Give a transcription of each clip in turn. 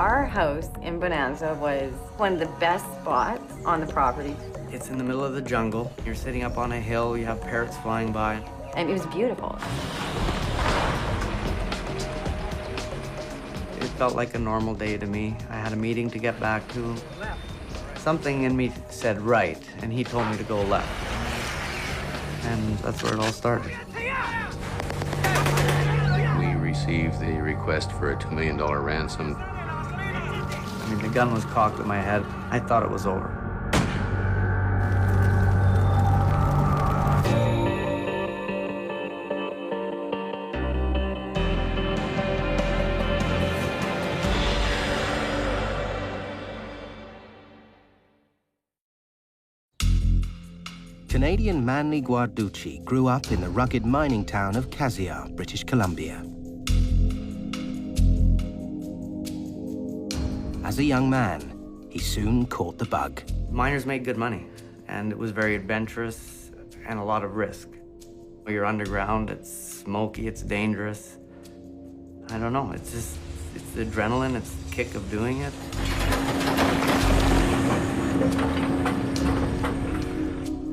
Our house in Bonanza was one of the best spots on the property. It's in the middle of the jungle. You're sitting up on a hill, you have parrots flying by. And it was beautiful. It felt like a normal day to me. I had a meeting to get back to. Something in me said right, and he told me to go left. And that's where it all started. We received the request for a $2 million ransom. I mean, the gun was cocked at my head. I thought it was over. Canadian Manly Guarducci grew up in the rugged mining town of Cassiar, British Columbia. As a young man, he soon caught the bug. Miners made good money, and it was very adventurous and a lot of risk. You're underground, it's smoky, it's dangerous. I don't know, it's the adrenaline, it's the kick of doing it.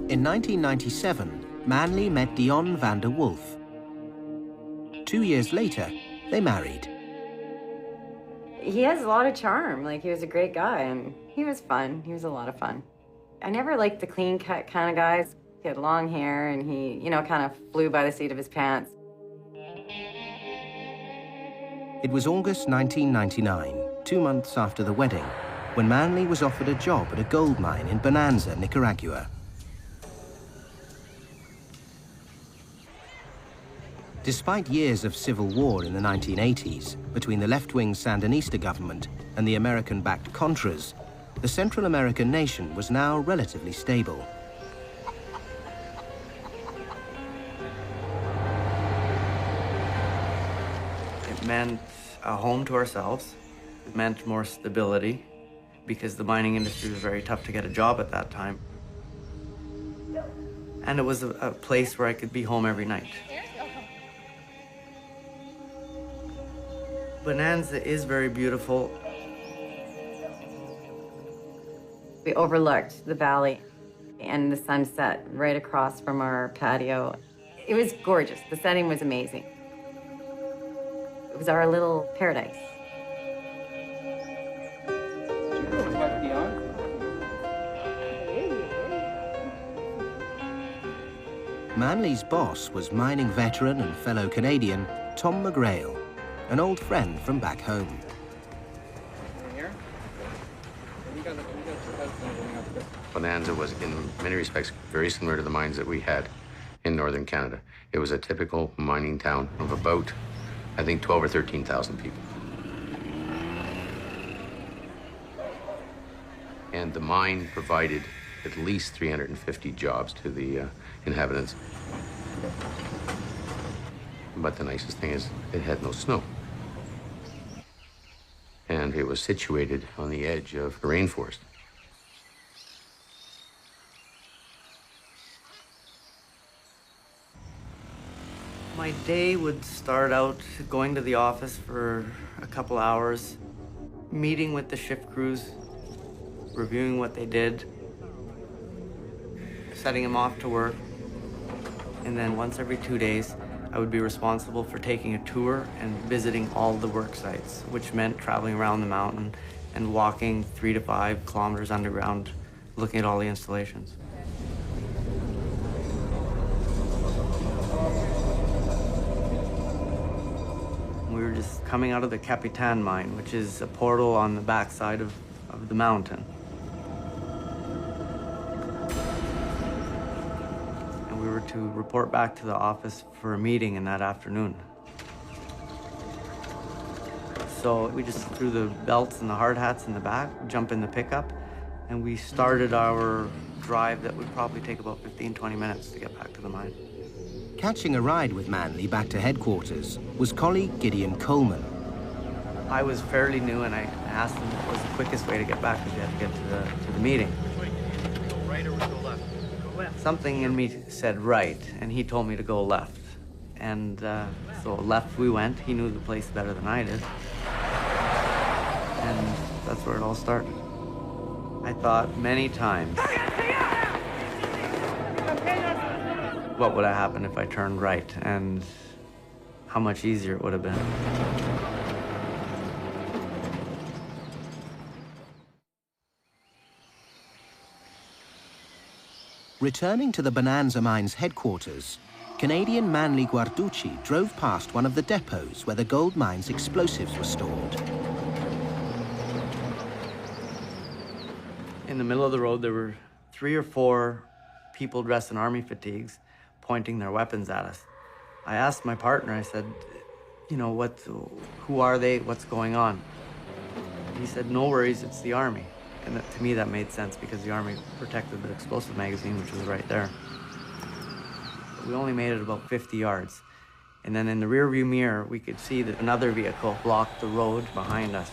In 1997, Manly met Dion van der Wolf. 2 years later, they married. He has a lot of charm. Like, he was a great guy, and he was fun. He was a lot of fun. I never liked the clean-cut kind of guys. He had long hair, and he, you know, kind of flew by the seat of his pants. It was August 1999, 2 months after the wedding, when Manly was offered a job at a gold mine in Bonanza, Nicaragua. Despite years of civil war in the 1980s between the left-wing Sandinista government and the American-backed Contras, the Central American nation was now relatively stable. It meant a home to ourselves. It meant more stability, because the mining industry was very tough to get a job at that time. And it was a place where I could be home every night. Bonanza is very beautiful. We overlooked the valley and the sunset right across from our patio. It was gorgeous. The setting was amazing. It was our little paradise. Manly's boss was mining veteran and fellow Canadian Tom McGrail, an old friend from back home. Bonanza was, in many respects, very similar to the mines that we had in northern Canada. It was a typical mining town of about, I think, 12 or 13,000 people. And the mine provided at least 350 jobs to the inhabitants. But the nicest thing is it had no snow. And it was situated on the edge of the rainforest. My day would start out going to the office for a couple hours, meeting with the shift crews, reviewing what they did, setting them off to work. And then once every 2 days, I would be responsible for taking a tour and visiting all the work sites, which meant traveling around the mountain and walking 3 to 5 kilometers underground, looking at all the installations. We were just coming out of the Capitan mine, which is a portal on the backside of the mountain. And we were to report back to the office for a meeting in that afternoon. So we just threw the belts and the hard hats in the back, jump in the pickup, and we started our drive that would probably take about 15, 20 minutes to get back to the mine. Catching a ride with Manly back to headquarters was colleague Gideon Coleman. I was fairly new, and I asked him what was the quickest way to get back to get to the meeting. Go right or go left? Go left. Something in me said right, and he told me to go left. And so left we went. He knew the place better than I did. And that's where it all started. I thought many times, what would have happened if I turned right, and how much easier it would have been. Returning to the Bonanza Mines headquarters, Canadian Manley Guarducci drove past one of the depots where the gold mine's explosives were stored. In the middle of the road, there were 3 or 4 people dressed in army fatigues pointing their weapons at us. I asked my partner, I said, you know, who are they? What's going on? He said, no worries, it's the army. And to me, that made sense because the army protected the explosive magazine, which was right there. We only made it about 50 yards. And then in the rearview mirror, we could see that another vehicle blocked the road behind us.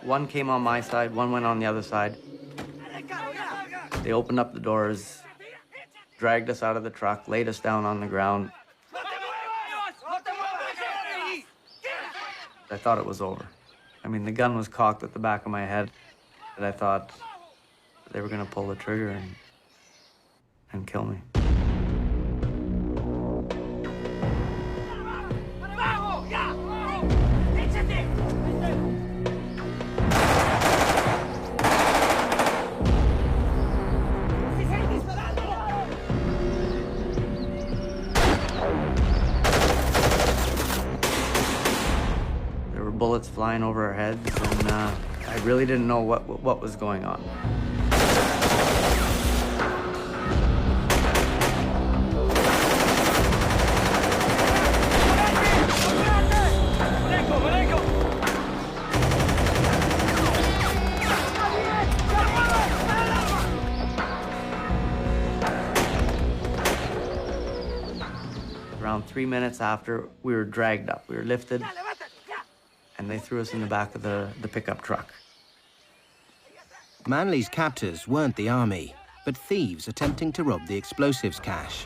One came on my side, one went on the other side. They opened up the doors, dragged us out of the truck, laid us down on the ground. I thought it was over. I mean, the gun was cocked at the back of my head, and I thought they were gonna pull the trigger and kill me. Bullets flying over our heads, and I really didn't know what was going on. Around 3 minutes after, we were dragged up. We were lifted, and they threw us in the back of the pickup truck. Manley's captors weren't the army, but thieves attempting to rob the explosives cache.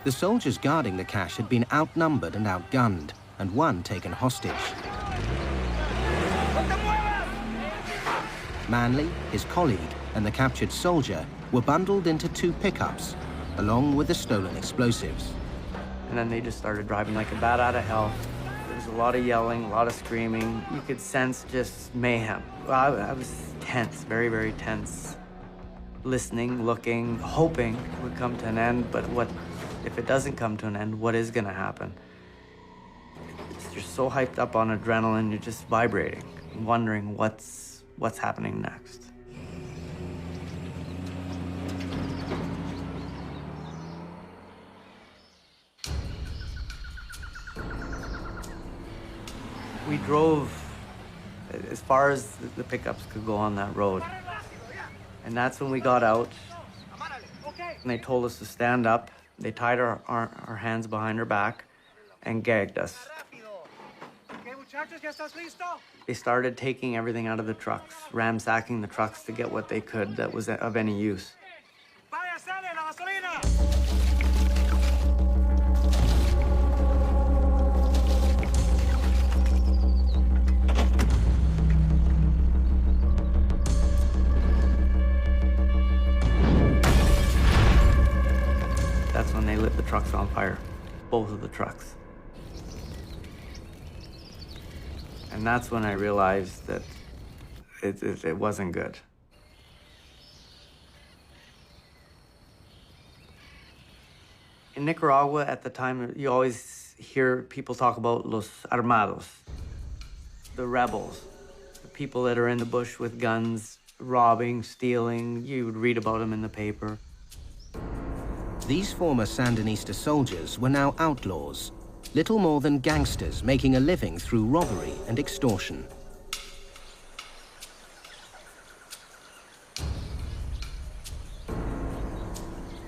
The soldiers guarding the cache had been outnumbered and outgunned, and one taken hostage. Manley, his colleague, and the captured soldier were bundled into 2 pickups, along with the stolen explosives. And then they just started driving like a bat out of hell. There was a lot of yelling, a lot of screaming. You could sense just mayhem. I was tense, very, very tense. Listening, looking, hoping it would come to an end, but what if it doesn't come to an end? What is gonna happen? You're so hyped up on adrenaline, you're just vibrating, wondering what's happening next. We drove as far as the pickups could go on that road. And that's when we got out, and they told us to stand up. They tied our hands behind our back and gagged us. They started taking everything out of the trucks, ransacking the trucks to get what they could that was of any use. That's when they lit the trucks on fire, both of the trucks. And that's when I realized that it wasn't good. In Nicaragua at the time, you always hear people talk about los armados, the rebels, the people that are in the bush with guns, robbing, stealing. You would read about them in the paper. These former Sandinista soldiers were now outlaws, little more than gangsters making a living through robbery and extortion.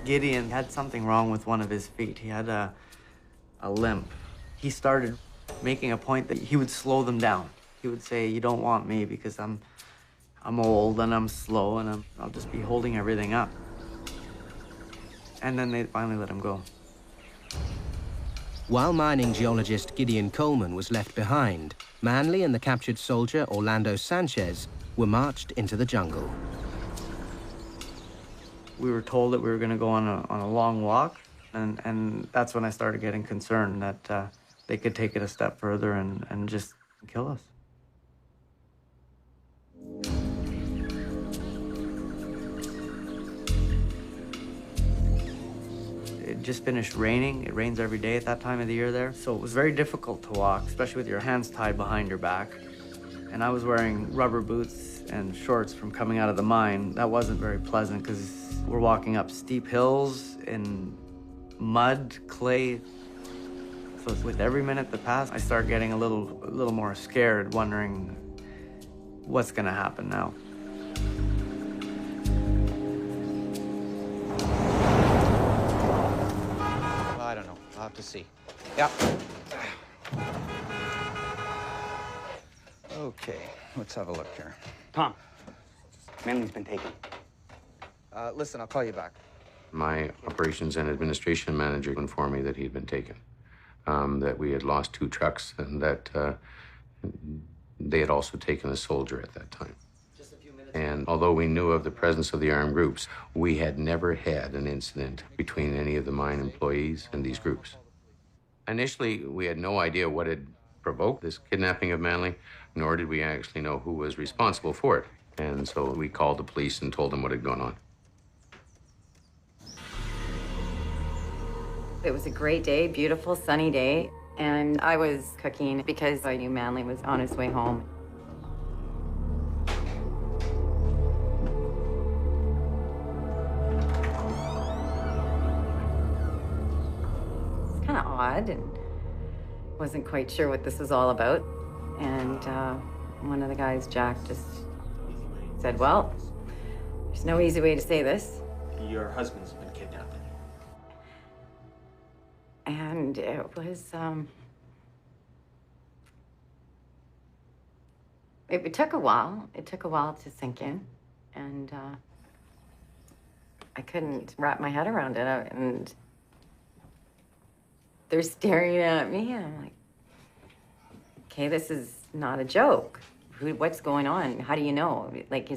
Gideon had something wrong with one of his feet. He had a limp. He started making a point that he would slow them down. He would say, "You don't want me because I'm old and I'm slow and I'll just be holding everything up." And then they finally let him go. While mining geologist Gideon Coleman was left behind, Manley and the captured soldier Orlando Sanchez were marched into the jungle. We were told that we were going to go on a long walk, and that's when I started getting concerned that they could take it a step further and just kill us. It just finished raining. It rains every day at that time of the year there, so it was very difficult to walk, especially with your hands tied behind your back. And I was wearing rubber boots and shorts from coming out of the mine. That wasn't very pleasant because we're walking up steep hills in mud, clay. So with every minute that passed, I start getting a little more scared, wondering what's gonna happen now. I don't know. I'll have to see. Yeah. Okay, let's have a look here. Tom, Manley's been taken. Listen, I'll call you back. My operations and administration manager informed me that he'd been taken, that we had lost 2 trucks, and that they had also taken a soldier at that time. And although we knew of the presence of the armed groups, we had never had an incident between any of the mine employees and these groups. Initially, we had no idea what had provoked this kidnapping of Manley, nor did we actually know who was responsible for it. And so we called the police and told them what had gone on. It was a great day, beautiful, sunny day, and I was cooking because I knew Manley was on his way home. It's kind of odd, and wasn't quite sure what this was all about. And one of the guys, Jack, just said, well, there's no easy way to say this. Your husband's been kidnapped. And it was, it took a while. It took a while to sink in. And I couldn't wrap my head around it. And they're staring at me, and I'm like, okay, this is not a joke. What's going on? How do you know? Like,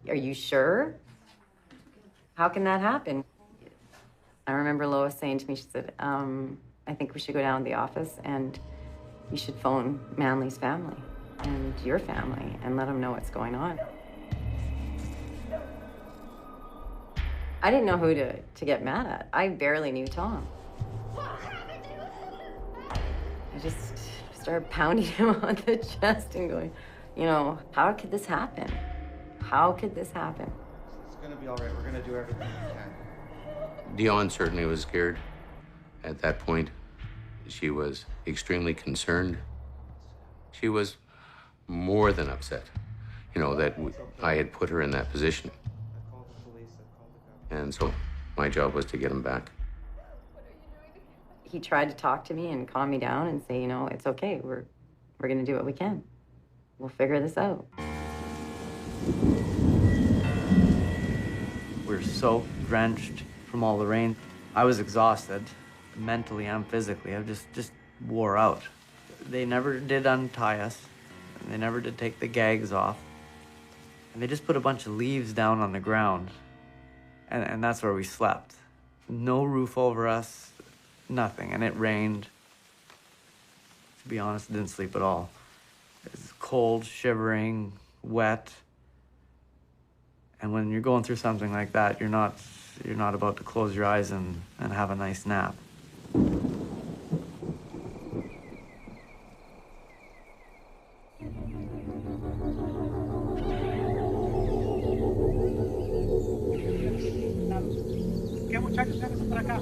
are you sure? How can that happen? I remember Lois saying to me, she said, I think we should go down to the office and you should phone Manley's family and your family and let them know what's going on. I didn't know who to get mad at. I barely knew Tom. I just started pounding him on the chest and going, you know, how could this happen? How could this happen? It's gonna be all right. We're gonna do everything we can. Dion certainly was scared. At that point, she was extremely concerned. She was more than upset, you know, that I had put her in that position. I called the police, I called the government. And so my job was to get him back. He tried to talk to me and calm me down and say, you know, it's okay. We're going to do what we can. We'll figure this out. We're soaked, drenched from all the rain. I was exhausted, mentally and physically. I just wore out. They never did untie us. They never did take the gags off. And they just put a bunch of leaves down on the ground. And that's where we slept. No roof over us, nothing. And it rained. To be honest, I didn't sleep at all. It was cold, shivering, wet. And when you're going through something like that, you're not about to close your eyes and have a nice nap. ¿Qué muchachos? Vénganse para acá.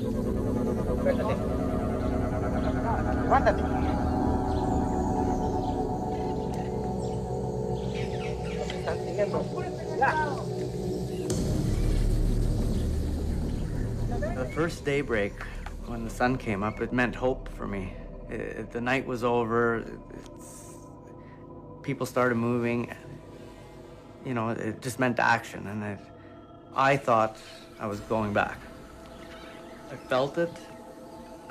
Aguántate. The first daybreak, when the sun came up, it meant hope for me. The night was over. People started moving. You know, it just meant action, and I thought I was going back. I felt it.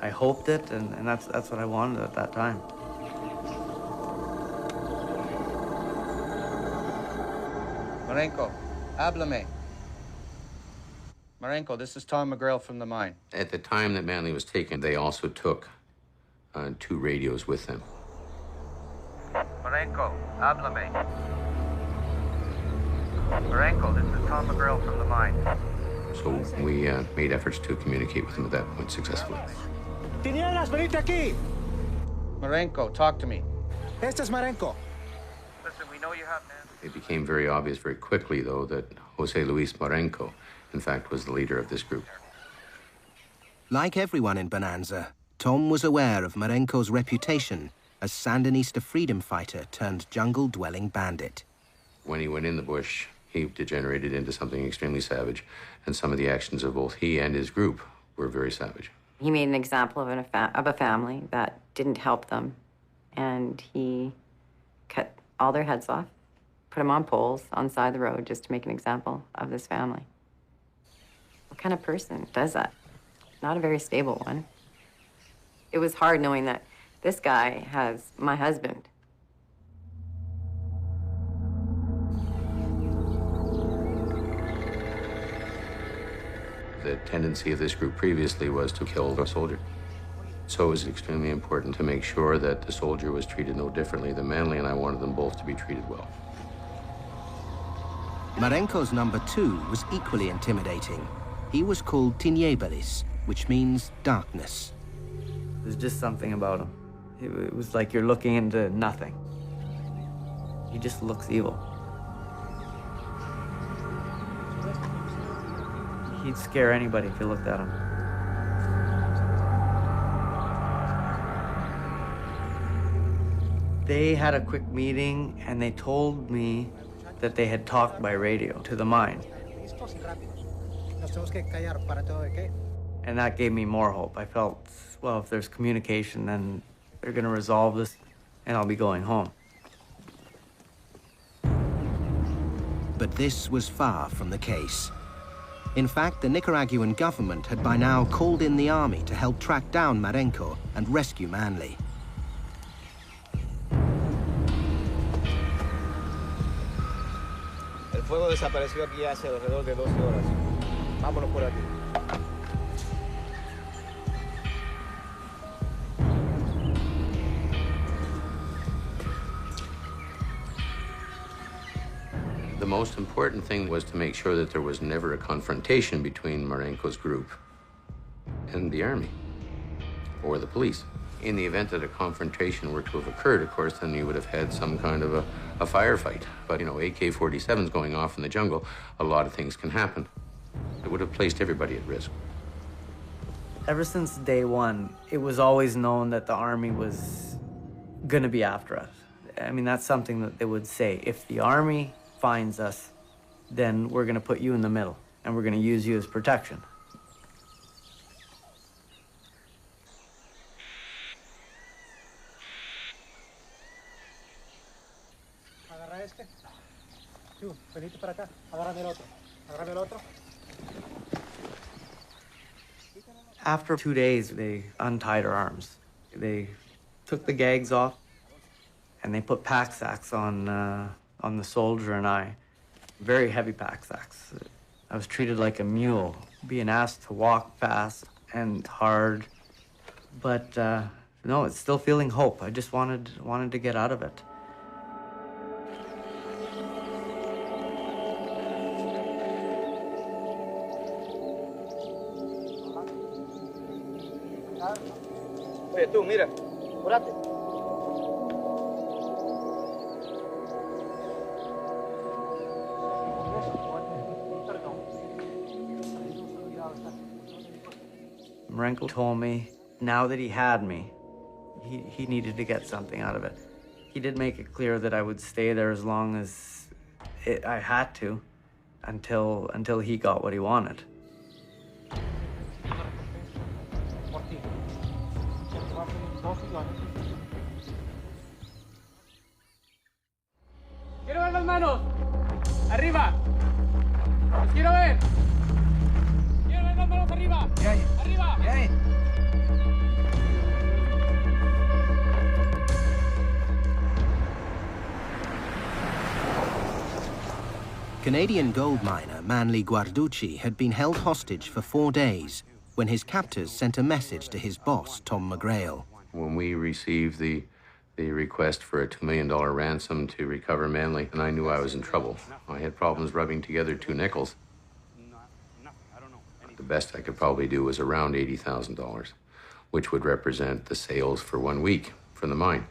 I hoped it, and that's what I wanted at that time. Marenko, háblame. Marenko, this is Tom McGrail from the mine. At the time that Manley was taken, they also took 2 radios with them. Marenko, háblame. Marenko, this is Tom McGrail from the mine. So we made efforts to communicate with them at that point successfully. Tinieblas, venite aquí. Marenko, talk to me. Este es Marenko. Listen, we know you have... It became very obvious very quickly, though, that Jose Luis Marenko, in fact, was the leader of this group. Like everyone in Bonanza, Tom was aware of Marenko's reputation as Sandinista freedom fighter turned jungle-dwelling bandit. When he went in the bush, he degenerated into something extremely savage, and some of the actions of both he and his group were very savage. He made an example of a family that didn't help them, and he cut all their heads off, put them on poles on the side of the road just to make an example of this family. What kind of person does that? Not a very stable one. It was hard knowing that this guy has my husband. The tendency of this group previously was to kill the soldier. So it was extremely important to make sure that the soldier was treated no differently than Manley, and I wanted them both to be treated well. Marenko's number 2 was equally intimidating. He was called Tinieblas, which means darkness. There's just something about him. It was like you're looking into nothing. He just looks evil. He'd scare anybody if you looked at him. They had a quick meeting, and they told me that they had talked by radio to the mine. And that gave me more hope. I felt, well, if there's communication, then they're going to resolve this, and I'll be going home. But this was far from the case. In fact, the Nicaraguan government had by now called in the army to help track down Marenko and rescue Manley. El fuego desapareció aquí hace alrededor de 12 horas. Vámonos por aquí. The most important thing was to make sure that there was never a confrontation between Marenko's group and the army or the police. In the event that a confrontation were to have occurred, of course, then you would have had some kind of a firefight. But, you know, AK-47s going off in the jungle, a lot of things can happen. It would have placed everybody at risk. Ever since day one, it was always known that the army was gonna be after us. I mean, that's something that they would say. If the army finds us, then we're gonna put you in the middle, and we're gonna use you as protection. Agarra este. Tú, venite para acá. Agárrame el otro. Agárrame el otro. After 2 days, they untied our arms. They took the gags off, and they put pack sacks on the soldier and I. Very heavy pack sacks. I was treated like a mule, being asked to walk fast and hard. But no, it's still feeling hope. I just wanted to get out of it. Oye, tú, mira. Apúrate. Marenko told me now that he had me, he needed to get something out of it. He did make it clear that I would stay there as long as I had to, until he got what he wanted. Quiero ver las manos. Arriba. Los quiero ver. Quiero ver las manos arriba. Arriba. Canadian gold miner Manly Guarducci had been held hostage for 4 days when his captors sent a message to his boss, Tom McGrail. When we received the request for a $2 million ransom to recover Manly, and I knew I was in trouble. I had problems rubbing together 2 nickels. The best I could probably do was around $80,000, which would represent the sales for 1 week from the mine.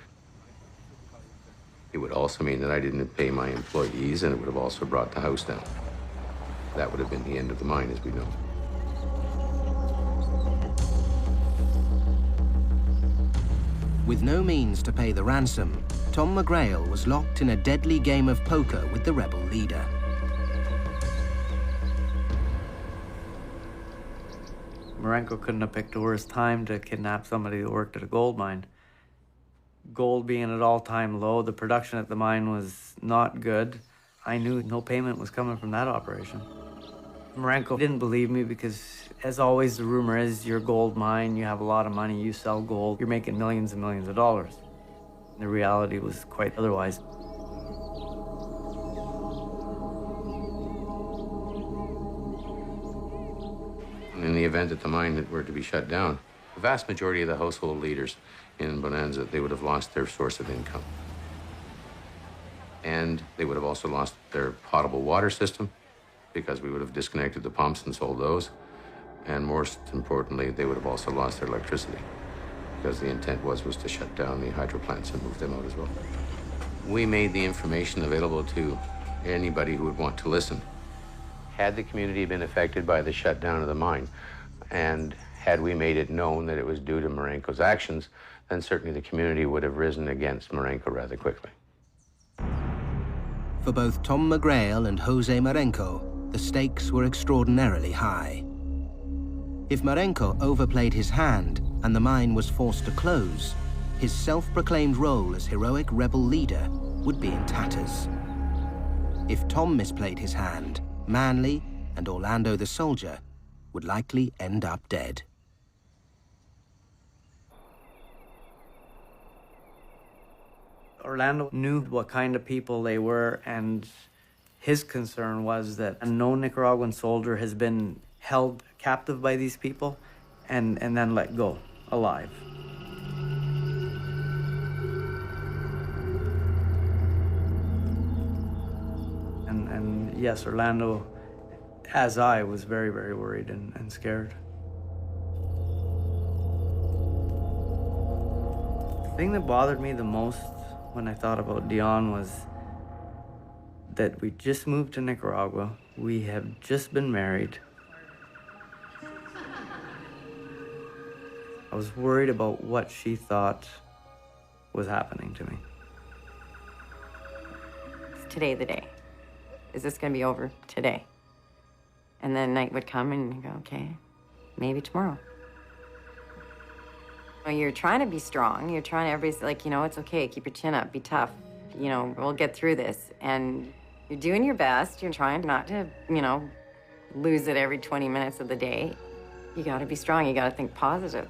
It would also mean that I didn't pay my employees, and it would have also brought the house down. That would have been the end of the mine, as we know. With no means to pay the ransom, Tom McGrail was locked in a deadly game of poker with the rebel leader. Marenko couldn't have picked a worse time to kidnap somebody that worked at a gold mine. Gold being at all-time low, the production at the mine was not good. I knew no payment was coming from that operation. Marenko didn't believe me because, as always, the rumor is you're a gold mine, you have a lot of money, you sell gold, you're making millions and millions of dollars. The reality was quite otherwise. In the event that the mine were to be shut down, the vast majority of the household leaders in Bonanza, they would have lost their source of income. And they would have also lost their potable water system, because we would have disconnected the pumps and sold those. And most importantly, they would have also lost their electricity, because the intent was to shut down the hydro plants and move them out as well. We made the information available to anybody who would want to listen. Had the community been affected by the shutdown of the mine, and had we made it known that it was due to Marenko's actions, then certainly the community would have risen against Marenko rather quickly. For both Tom McGrail and Jose Marenko, the stakes were extraordinarily high. If Marenko overplayed his hand and the mine was forced to close, his self-proclaimed role as heroic rebel leader would be in tatters. If Tom misplayed his hand, Manly and Orlando the soldier would likely end up dead. Orlando knew what kind of people they were, and his concern was that no Nicaraguan soldier has been held captive by these people and then let go alive. And yes, Orlando, as I, was very, very worried and scared. The thing that bothered me the most when I thought about Dion was that we just moved to Nicaragua. We have just been married. I was worried about what she thought was happening to me. Is today the day? Is this going to be over today? And then night would come and you go, okay, maybe tomorrow. You're trying to be strong. You're trying to, everybody's like, you know, it's okay, keep your chin up, be tough. You know, we'll get through this. And you're doing your best. You're trying not to, you know, lose it every 20 minutes of the day. You got to be strong. You got to think positive.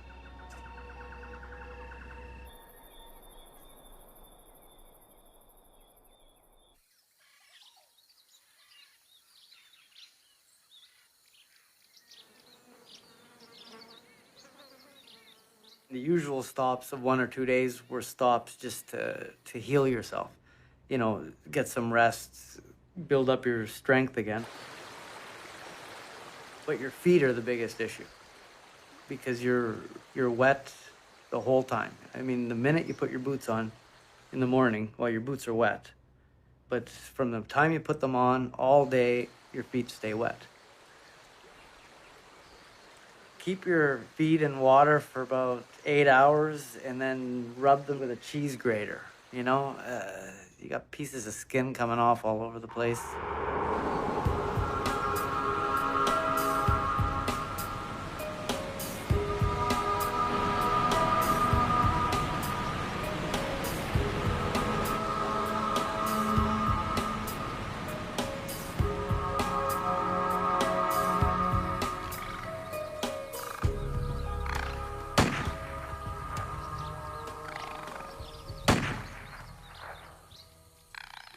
The usual stops of 1 or 2 days were stops just to heal yourself. You know, get some rest, build up your strength again. But your feet are the biggest issue because you're wet the whole time. I mean, the minute you put your boots on in the morning, well, your boots are wet. But from the time you put them on, all day, your feet stay wet. Keep your feet in water for about 8 hours and then rub them with a cheese grater, you know? You got pieces of skin coming off all over the place.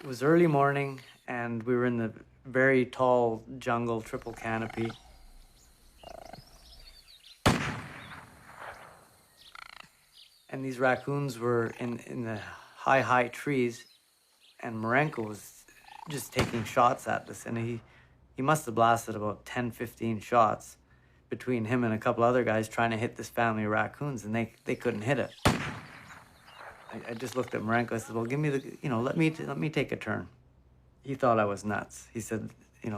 It was early morning, and we were in the very tall jungle, triple canopy. And these raccoons were in the high trees, and Marenko was just taking shots at us, and he must have blasted about 10, 15 shots between him and a couple other guys trying to hit this family of raccoons, and they couldn't hit it. I just looked at Marenko. I said, well, give me the, let me take a turn. He thought I was nuts. He said, you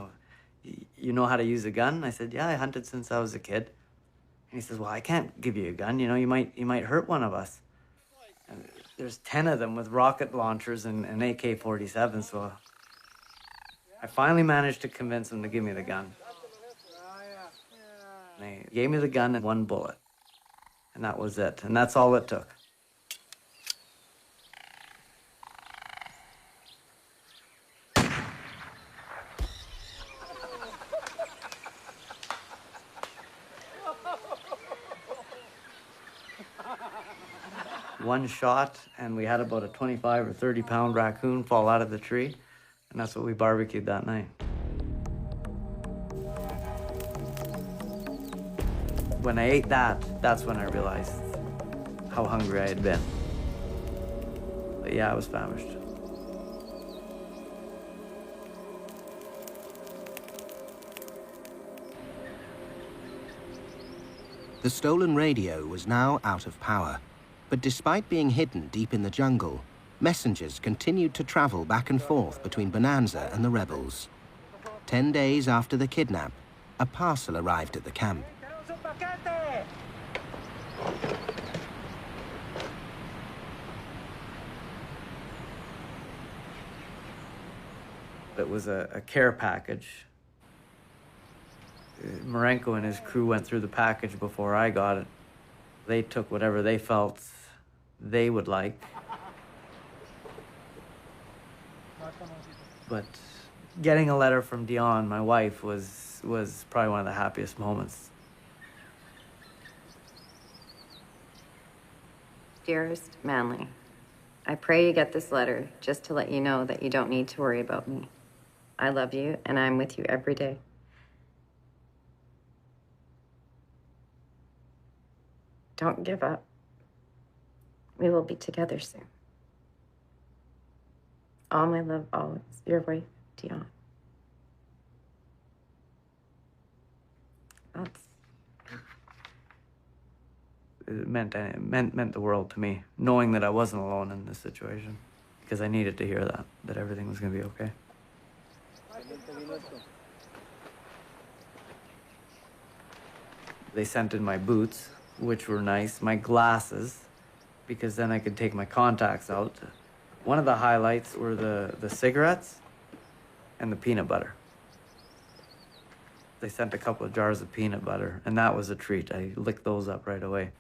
know how to use a gun? I said, yeah, I hunted since I was a kid. And he says, well, I can't give you a gun. You might hurt one of us. And there's 10 of them with rocket launchers and an AK-47, so I finally managed to convince him to give me the gun. And they gave me the gun and 1 bullet. And that was it. And that's all it took. One shot, and we had about a 25 or 30-pound raccoon fall out of the tree, and that's what we barbecued that night. When I ate that, that's when I realized how hungry I had been. But yeah, I was famished. The stolen radio was now out of power. But despite being hidden deep in the jungle, messengers continued to travel back and forth between Bonanza and the rebels. 10 days after the kidnap, a parcel arrived at the camp. It was a care package. Marenko and his crew went through the package before I got it. They took whatever they felt they would like. But getting a letter from Dion, my wife, was probably one of the happiest moments. Dearest Manly, I pray you get this letter just to let you know that you don't need to worry about me. I love you, and I'm with you every day. Don't give up. We will be together soon. All my love, always. Your wife, Dion. It meant the world to me, knowing that I wasn't alone in this situation, because I needed to hear that everything was going to be okay. They sent in my boots, which were nice, my glasses, because then I could take my contacts out. One of the highlights were the cigarettes and the peanut butter. They sent a couple of jars of peanut butter, and that was a treat. I licked those up right away.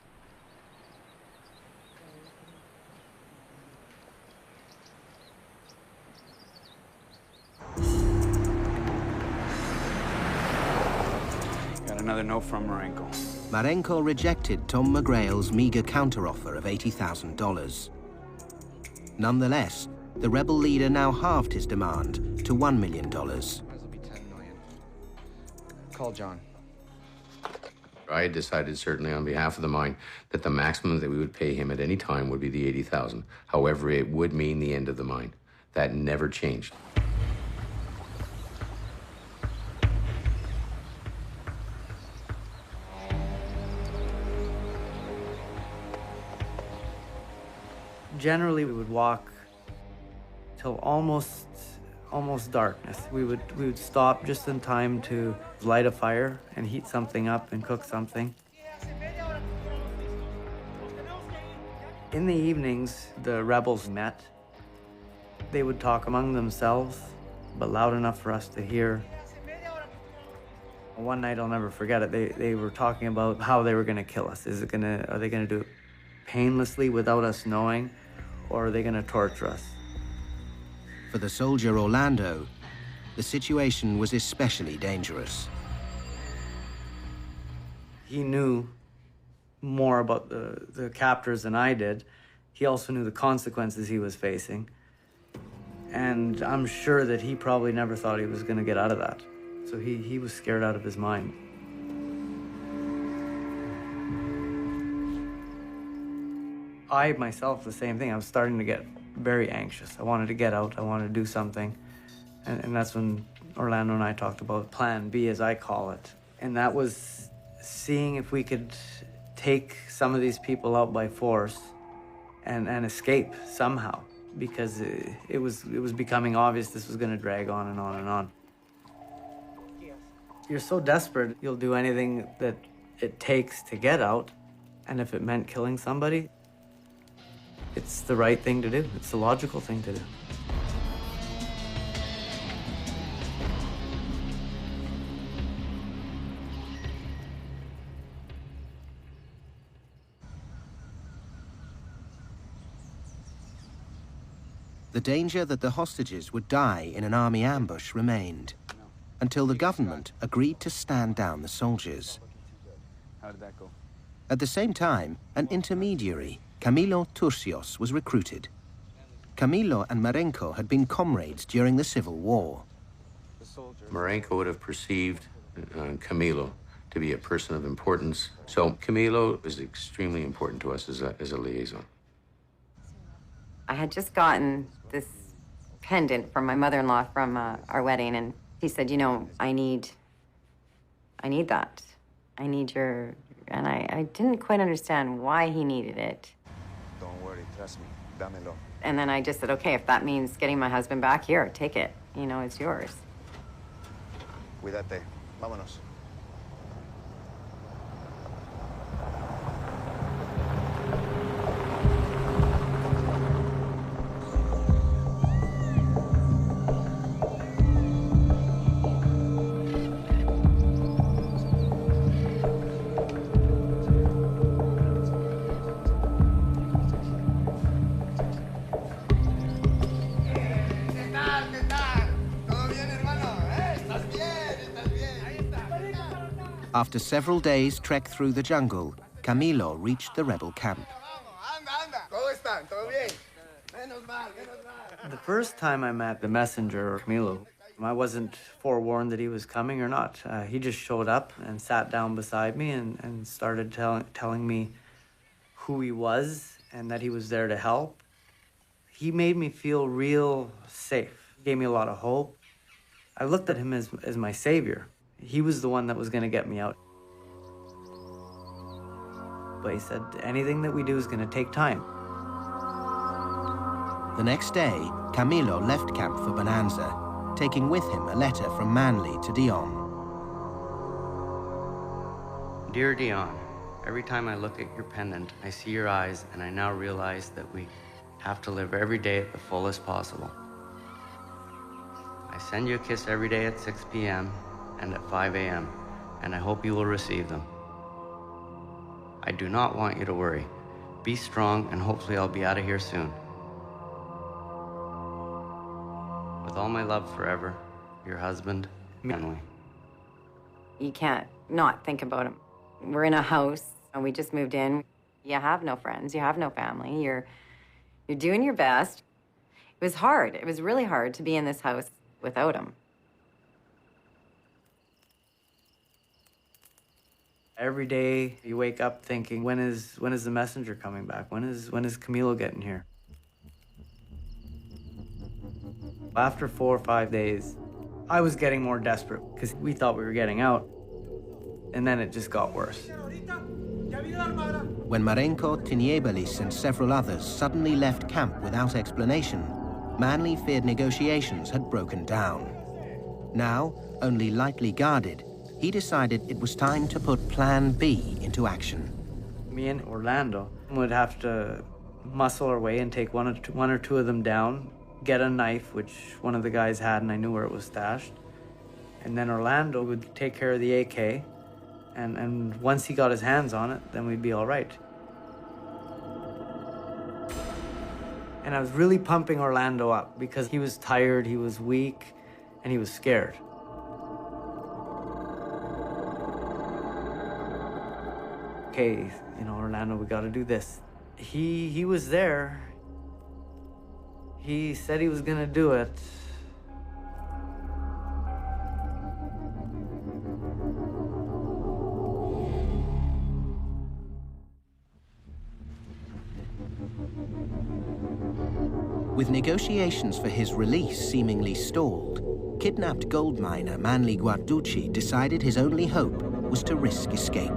Got another note from Marenko. Marenko rejected Tom McGrail's meager counteroffer of $80,000. Nonetheless, the rebel leader now halved his demand to $1 million. Might as well be 10 million. Call John. I had decided, certainly on behalf of the mine, that the maximum that we would pay him at any time would be the $80,000. However, it would mean the end of the mine. That never changed. Generally, we would walk till almost darkness. We would stop just in time to light a fire and heat something up and cook something. In the evenings, the rebels met. They would talk among themselves, but loud enough for us to hear. One night, I'll never forget it, they were talking about how they were gonna kill us. Are they gonna do it painlessly without us knowing, or are they gonna torture us? For the soldier Orlando, the situation was especially dangerous. He knew more about the captors than I did. He also knew the consequences he was facing. And I'm sure that he probably never thought he was going to get out of that. So he was scared out of his mind. I myself, the same thing. I was starting to get very anxious. I wanted to get out. I wanted to do something. And that's when Orlando and I talked about Plan B, as I call it. And that was seeing if we could take some of these people out by force and escape somehow, because it was becoming obvious this was going to drag on and on and on. You're so desperate, you'll do anything that it takes to get out. And if it meant killing somebody, it's the right thing to do. It's the logical thing to do. The danger that the hostages would die in an army ambush remained, until the government agreed to stand down the soldiers. How did that go? At the same time, an intermediary, Camilo Turcios, was recruited. Camilo and Marenco had been comrades during the Civil War. Marenco would have perceived Camilo to be a person of importance. So Camilo is extremely important to us as a liaison. I had just gotten this pendant from my mother-in-law from our wedding, and he said, you know, I need that. I need your... And I didn't quite understand why he needed it. Don't worry, trust me. Dámelo. And then I just said, okay, if that means getting my husband back, here, take it. You know, it's yours. Cuídate. Vámonos. After several days' trek through the jungle, Camilo reached the rebel camp. The first time I met the messenger, Camilo, I wasn't forewarned that he was coming or not. He just showed up and sat down beside me and started telling me who he was and that he was there to help. He made me feel real safe. He gave me a lot of hope. I looked at him as my savior. He was the one that was going to get me out. But he said, anything that we do is going to take time. The next day, Camilo left camp for Bonanza, taking with him a letter from Manly to Dion. Dear Dion, every time I look at your pendant, I see your eyes, and I now realize that we have to live every day at the fullest possible. I send you a kiss every day at 6 p.m. and at 5 a.m., and I hope you will receive them. I do not want you to worry. Be strong, and hopefully I'll be out of here soon. With all my love forever, your husband, Manly. You can't not think about him. We're in a house, and we just moved in. You have no friends. You have no family. You're doing your best. It was hard. It was really hard to be in this house without him. Every day you wake up thinking, when is the messenger coming back? When is Camilo getting here? After 4 or 5 days, I was getting more desperate because we thought we were getting out. And then it just got worse. When Marenco, Tiniebelis, and several others suddenly left camp without explanation, Manly feared negotiations had broken down. Now, only lightly guarded, he decided it was time to put Plan B into action. Me and Orlando would have to muscle our way and take one or two of them down, get a knife, which one of the guys had, and I knew where it was stashed. And then Orlando would take care of the AK, and once he got his hands on it, then we'd be all right. And I was really pumping Orlando up because he was tired, he was weak, and he was scared. Okay, you know, Orlando, we gotta do this. He was there. He said he was gonna do it. With negotiations for his release seemingly stalled, kidnapped gold miner Manly Guarducci decided his only hope was to risk escape.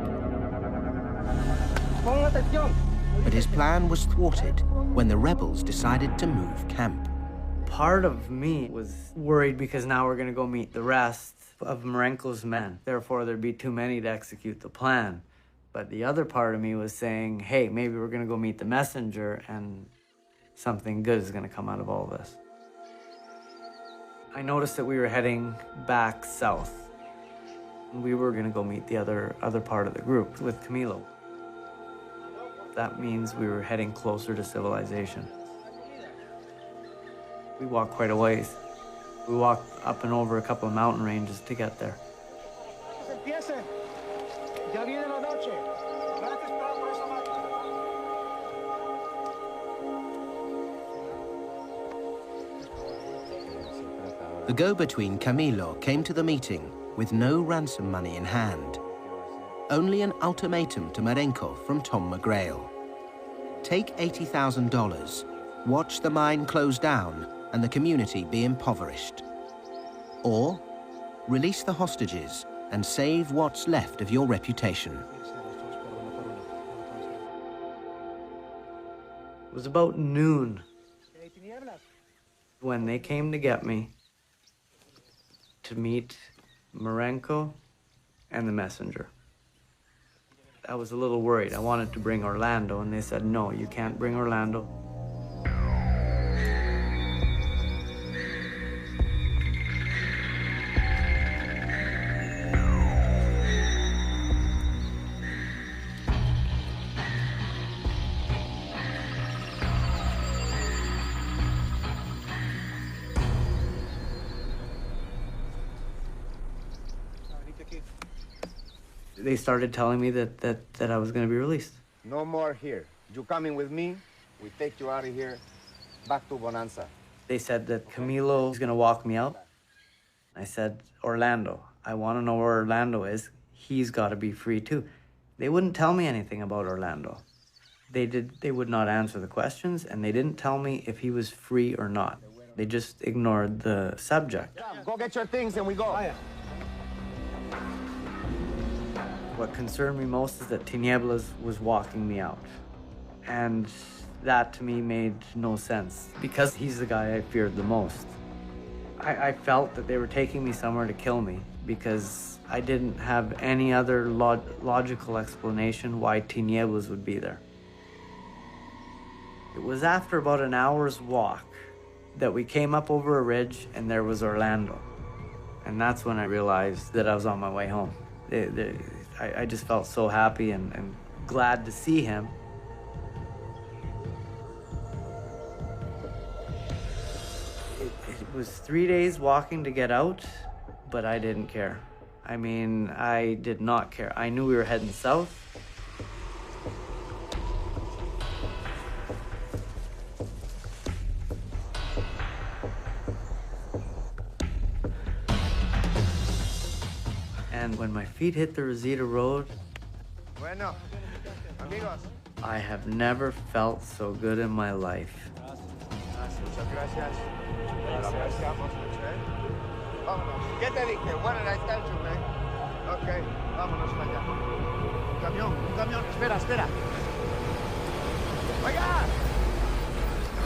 But his plan was thwarted when the rebels decided to move camp. Part of me was worried because now we're gonna go meet the rest of Marenko's men. Therefore, there'd be too many to execute the plan. But the other part of me was saying, hey, maybe we're gonna go meet the messenger and something good is gonna come out of all this. I noticed that we were heading back south. We were gonna go meet the other part of the group with Camilo. That means we were heading closer to civilization. We walked quite a ways. We walked up and over a couple of mountain ranges to get there. The go-between Camilo came to the meeting with no ransom money in hand. Only an ultimatum to Marenko from Tom McGrail. Take $80,000, watch the mine close down and the community be impoverished. Or release the hostages and save what's left of your reputation. It was about noon when they came to get me to meet Marenko and the messenger. I was a little worried. I wanted to bring Orlando, and they said, no, you can't bring Orlando. They started telling me that I was going to be released. No more here. You coming with me? We take you out of here, back to Bonanza. They said that Camilo was going to walk me out. I said, Orlando. I want to know where Orlando is. He's got to be free too. They wouldn't tell me anything about Orlando. They would not answer the questions, and they didn't tell me if he was free or not. They just ignored the subject. Go get your things and we go. What concerned me most is that Tinieblas was walking me out. And that to me made no sense because he's the guy I feared the most. I felt that they were taking me somewhere to kill me because I didn't have any other logical explanation why Tinieblas would be there. It was after about an hour's walk that we came up over a ridge and there was Orlando. And that's when I realized that I was on my way home. I just felt so happy and glad to see him. It was 3 days walking to get out, but I didn't care. I mean, I did not care. I knew we were heading south. And when my feet hit the Rosita Road, Bueno, amigos. I have never felt so good in my life. Muchas gracias. Apreciamos mucho, ¿eh? Vámonos. ¿Qué te dije? Bueno, ahí está el chume. Ok, vámonos para allá. Un camión. Espera. Oiga!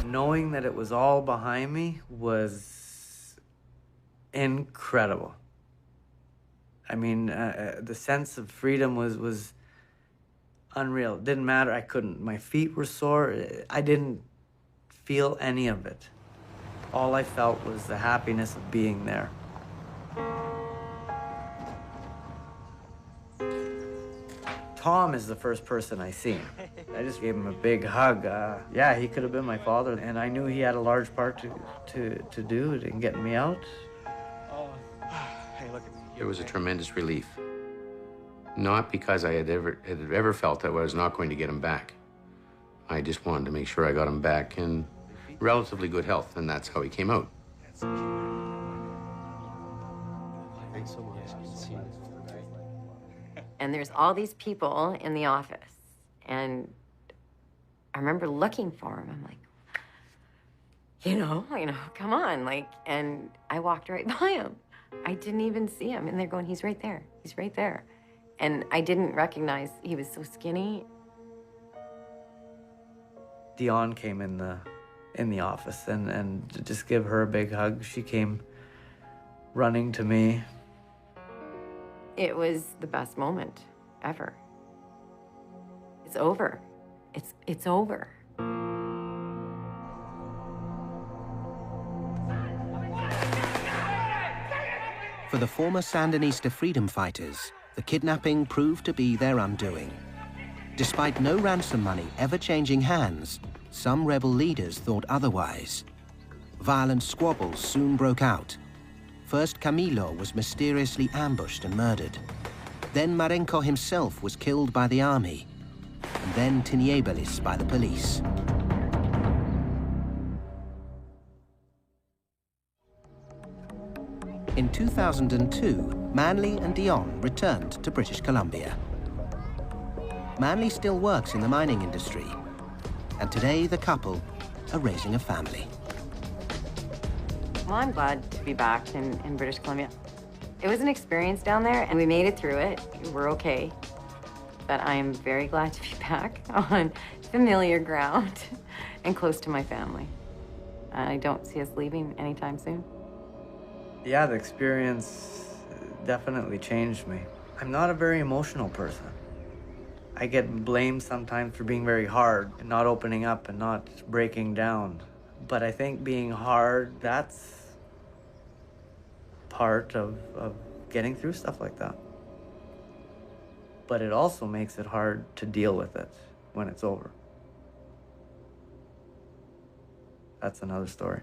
Knowing that it was all behind me was incredible. I mean, the sense of freedom was unreal. It didn't matter. I couldn't. My feet were sore. I didn't feel any of it. All I felt was the happiness of being there. Tom is the first person I seen. I just gave him a big hug. Yeah, he could have been my father, and I knew he had a large part to do in getting me out. Hey, look at me. It was a tremendous relief. Not because I had ever felt that I was not going to get him back. I just wanted to make sure I got him back in relatively good health, and that's how he came out. Thanks so much. Good to see you. And there's all these people in the office. And I remember looking for him. I'm like, come on. And I walked right by him. I didn't even see him. And they're going, he's right there. He's right there. And I didn't recognize he was so skinny. Dion came in the office, and to just give her a big hug, she came running to me. It was the best moment ever. It's over. It's over. For the former Sandinista freedom fighters, the kidnapping proved to be their undoing. Despite no ransom money ever changing hands, some rebel leaders thought otherwise. Violent squabbles soon broke out. First, Camilo was mysteriously ambushed and murdered. Then Marenco himself was killed by the army. And then Tiniebelis by the police. In 2002, Manley and Dion returned to British Columbia. Manley still works in the mining industry, and today the couple are raising a family. Well, I'm glad to be back in British Columbia. It was an experience down there, and we made it through it. We're okay. But I am very glad to be back on familiar ground and close to my family. I don't see us leaving anytime soon. Yeah, the experience definitely changed me. I'm not a very emotional person. I get blamed sometimes for being very hard and not opening up and not breaking down. But I think being hard, that's part of getting through stuff like that. But it also makes it hard to deal with it when it's over. That's another story.